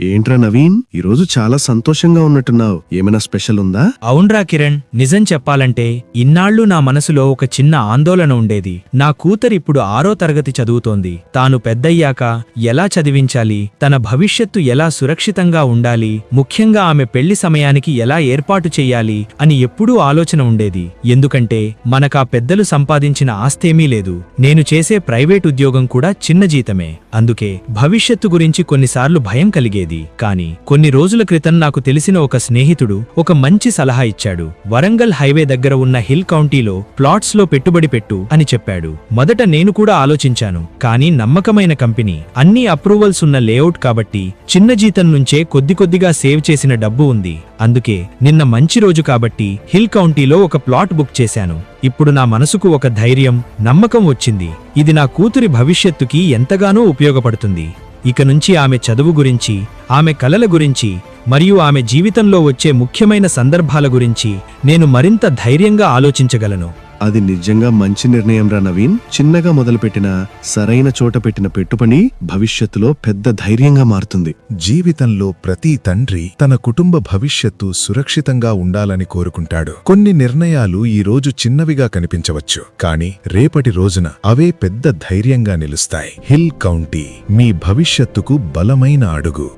ఏంట్రా నవీన్, ఈరోజు చాలా సంతోషంగా ఉన్నట్టున్నావు. ఏమైనా స్పెషల్ ఉందా? అవున్రా కిరణ్, నిజం చెప్పాలంటే ఇన్నాళ్లు నా మనసులో ఒక చిన్న ఆందోళన ఉండేది. నా కూతురిప్పుడు 6వ తరగతి చదువుతోంది. తాను పెద్దయ్యాక ఎలా చదివించాలి, తన భవిష్యత్తు ఎలా సురక్షితంగా ఉండాలి, ముఖ్యంగా ఆమె పెళ్లి సమయానికి ఎలా ఏర్పాటు చెయ్యాలి అని ఎప్పుడూ ఆలోచన ఉండేది. ఎందుకంటే మనకా పెద్దలు సంపాదించిన ఆస్తేమీ లేదు. నేను చేసే ప్రైవేట్ ఉద్యోగం కూడా చిన్న జీతమే. అందుకే భవిష్యత్తు గురించి కొన్నిసార్లు భయం కలిగేది. కానీ కొన్ని రోజుల క్రితం నాకు తెలిసిన ఒక స్నేహితుడు ఒక మంచి సలహా ఇచ్చాడు. వరంగల్ హైవే దగ్గర ఉన్న హిల్ కౌంటీలో ప్లాట్స్ లో పెట్టుబడి పెట్టు అని చెప్పాడు. మొదట నేను కూడా ఆలోచించాను. కానీ నమ్మకమైన కంపెనీ, అన్ని అప్రూవల్స్ ఉన్న లేఅవుట్ కాబట్టి చిన్న జీతం నుంచే కొద్దిగా సేవ్ చేసిన డబ్బు ఉంది. అందుకే నిన్న మంచి రోజు కాబట్టి హిల్ కౌంటీలో ఒక ప్లాట్ బుక్ చేశాను. ఇప్పుడు నా మనసుకు ఒక ధైర్యం, నమ్మకం వచ్చింది. ఇది నా కూతురి భవిష్యత్తుకి ఎంతగానో ఉపయోగపడుతుంది. ఇక నుంచి ఆమె చదువు గురించి, ఆమె కలల గురించి మరియు ఆమె జీవితంలో వచ్చే ముఖ్యమైన సందర్భాల గురించి నేను మరింత ధైర్యంగా ఆలోచించగలను. అది నిజంగా మంచి నిర్ణయం రా నవీన్. చిన్నగా మొదలుపెట్టిన సరైన చోట పెట్టిన పెట్టుబడి భవిష్యత్తులో పెద్ద ధైర్యంగా మారుతుంది. జీవితంలో ప్రతి తండ్రి తన కుటుంబ భవిష్యత్తు సురక్షితంగా ఉండాలని కోరుకుంటాడు. కొన్ని నిర్ణయాలు ఈ రోజు చిన్నవిగా కనిపించవచ్చు, కానీ రేపటి రోజున అవే పెద్ద ధైర్యంగా నిలుస్తాయి. హిల్ కౌంటీ మీ భవిష్యత్తుకు బలమైన అడుగు.